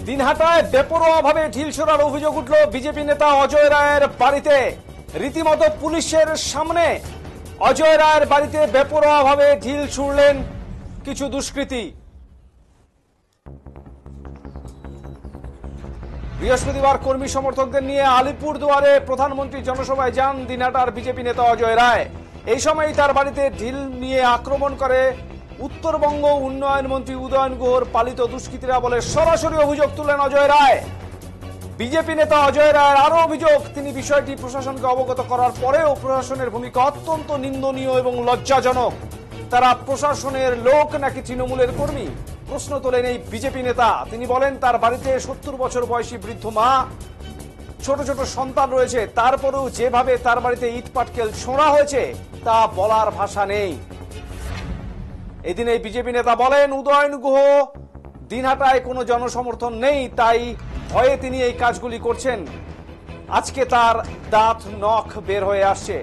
দিনহাটায় বেপরোয়াভাবে ঢিল ছোড়ার অভিযোগ উঠল বিজেপি নেতা অজয় রায়ের বাড়িতে। রীতিমতো পুলিশের সামনে অজয় রায়ের বাড়িতে বেপরোয়াভাবে ঢিল ছুড়লেন কিছু দুষ্কৃতী। বৃহস্পতিবার কর্মী সমর্থকদের নিয়ে আলিপুরদুয়ারে প্রধানমন্ত্রী জনসভায় যান দিনহাটার বিজেপি নেতা অজয় রায়। এই সময় তার বাড়িতে ঢিল নিয়ে আক্রমণ করে উত্তরবঙ্গ উন্নয়ন মন্ত্রী উদয়ন গুহর পালিত দুষ্কৃতীরা বলে সরাসরি অভিযোগ তুলেন অজয় রায়। বিজেপি নেতা অজয় রায়ের আরো অভিযোগ, তিনি বিষয়টি প্রশাসনকে অবগত করার পরেও প্রশাসনের ভূমিকা অত্যন্ত নিন্দনীয় এবং লজ্জাজনক। তারা প্রশাসনের লোক নাকি তৃণমূলের কর্মী, প্রশ্ন তোলেন এই বিজেপি নেতা। তিনি বলেন তার বাড়িতে ৭০ বছর বয়সী বৃদ্ধ মা, ছোট ছোট সন্তান রয়েছে, তারপরেও যেভাবে তার বাড়িতে ইট পাটকেল ছোঁড়া হয়েছে তা বলার ভাষা নেই। এদিন এই বিজেপি নেতা বলেন উদয়ন গুহ দিনহাটায় কোনো জনসমর্থন নেই, তাই ভয়ে তিনি এই কাজগুলি করছেন। আজকে তার দাঁত নখ বের হয়ে আসছে।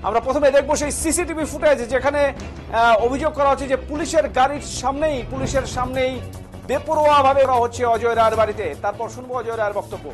আমরা প্রথমে দেখবো সেই সিসিটিভি ফুটেজ, যেখানে অভিযোগ করা হচ্ছে যে পুলিশের সামনেই বেপরোয়াভাবে হচ্ছে অজয় রায়ের বাড়িতে। তারপর শুনবো অজয় রায়ের বক্তব্য।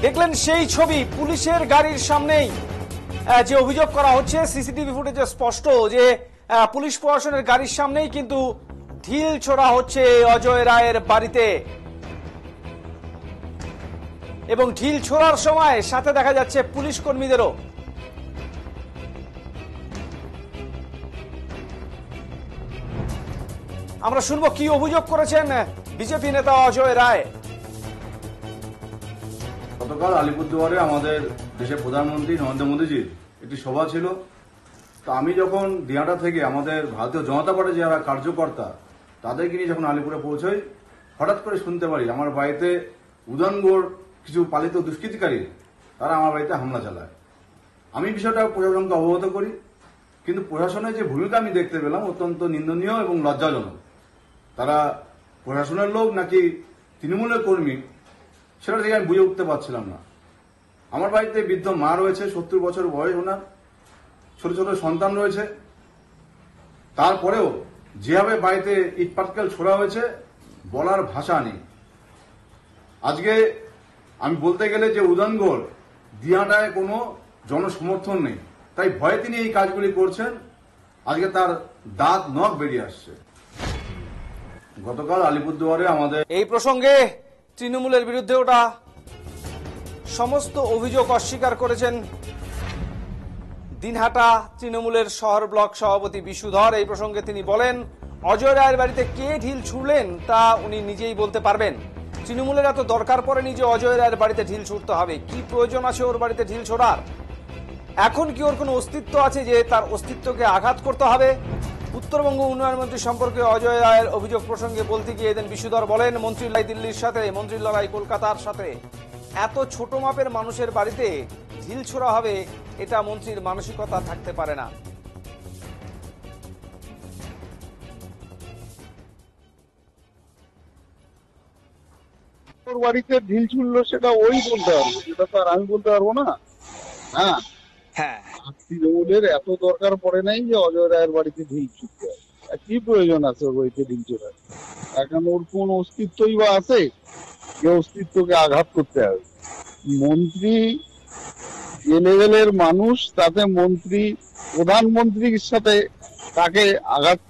দেখলেন সেই ছবি, পুলিশের গাড়ির সামনেই যে অভিযোগ করা হচ্ছে, সিসিটিভি ফুটেজে স্পষ্ট যে পুলিশ প্রশাসনের গাড়ির সামনেই কিন্তু ঢিল ছোড়া হচ্ছে অজয় রায়ের বাড়িতে। এবং ঢিল ছোড়ার সময় সাথে দেখা যাচ্ছে পুলিশ কর্মীদেরও। আমরা শুনবো কি অভিযোগ করেছেন বিজেপি নেতা অজয় রায়। গতকাল আলিপুরদুয়ারে আমাদের দেশের প্রধানমন্ত্রী নরেন্দ্র মোদীজির একটি সভা ছিল। তো আমি যখন দিনাটা থেকে আমাদের ভারতীয় জনতা পার্টির যারা কার্যকর্তা তাদেরকে নিয়ে যখন আলিপুরে পৌঁছই, হঠাৎ করে শুনতে পারি আমার বাড়িতে উদয়নগড় কিছু পালিত দুষ্কৃতিকারী তারা আমার বাড়িতে হামলা চালায়। আমি বিষয়টা প্রশাসনকে অবগত করি, কিন্তু প্রশাসনের যে ভূমিকা আমি দেখতে পেলাম অত্যন্ত নিন্দনীয় এবং লজ্জাজনক। তারা প্রশাসনের লোক নাকি তৃণমূলের কর্মী সেটা থেকে আমি বুঝে উঠতে পারছিলাম না। আমার বাড়িতে বৃদ্ধ মা রয়েছে, ৭০ বছর বয়স ওনার, ছোট ছোট সন্তান রয়েছে, তারপরেও যেভাবে বাড়িতে ইট পাটকেল ছোড়া হয়েছে বলার ভাষা নেই। আজকে আমি বলতে গেলে যে উদয়নগড় দিনহাটায় কোনো জনসমর্থন নেই, তাই ভয়ে তিনি এই কাজগুলি করছেন। আজকে তার দাঁত নখ বেরিয়ে আসছে। গতকাল আলিপুরদুয়ারে আমাদের এই প্রসঙ্গে তৃণমূলের বিরুদ্ধে ওটা সমস্ত অভিযোগ অস্বীকার করেছেন দিনহাটা তৃণমূলের শহর ব্লক সভাপতি বিশুধর। এই প্রসঙ্গে তিনি বলেন অজয় রায়ের বাড়িতে কে ঢিল ছুড়লেন তা উনি নিজেই বলতে পারবেন। তৃণমূলের এত দরকার পড়েনি যে অজয় রায়ের বাড়িতে ঢিল ছুড়তে হবে। কি প্রয়োজন আছে ওর বাড়িতে ঢিল ছোড়ার? এখন কি ওর কোনো অস্তিত্ব আছে যে তার অস্তিত্বকে আঘাত করতে হবে? উত্তরবঙ্গ উন্নয়ন মন্ত্রী সম্পর্কে অজয় রায়ের অভিযোগ প্রসঙ্গে বলতে গিয়ে এদিন বিশুধর বলেন মন্ত্রীর লড়াই দিল্লির সাথে, মন্ত্রীর লড়াই কলকাতার সাথে। এত ছোট মাপের মানুষের বাড়িতে ঢিল ছোড়া হবে, এটা মন্ত্রীর মানসিকতা থাকতে পারে না। ওর বাড়িতে ঢিল ছুড়লো সেটা ওই বলতে পারবো, সেটা তো আর আমি বলতে পারবো না। হ্যাঁ, তৃণমূলের এত দরকার পড়ে নাই যে অজয় রায়ের বাড়িতে ঢিল ছুটতে হবে। কি প্রয়োজন আছে ওর বাড়িতে ঢিল ছোড়ার? এখন ওর কোন অস্তিত্বই বা আছে যে অস্তিত্বকে আঘাত করতে হবে? মন্ত্রী যে লেভেলের মানুষ, তাতে মন্ত্রী প্রধানমন্ত্রীর সাথে তাকে আঘাত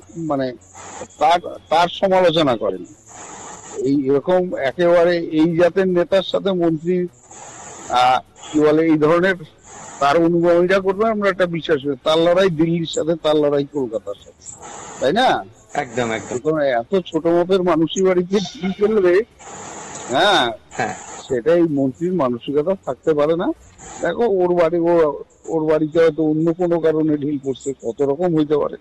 তার সমালোচনা করেন। এই এরকম একেবারে এই জাতের নেতার সাথে মন্ত্রী কি বলে এই ধরনের তার অনুগামীরা করবে, আমরা একটা বিশ্বাস করি। তার লড়াই দিল্লির সাথে, তার লড়াই কলকাতার সাথে, তাই না? একদম একদম। এত ছোট মতের মানুষই বাড়িতে কি করবে, হ্যাঁ হ্যাঁ, সেটাই মন্ত্রীর মানসিকতা থাকতে পারে না। দেখো ওর বাড়িতে হয়তো অন্য কোনো কারণে ঢিল পড়ছে, কত রকম হইতে পারে।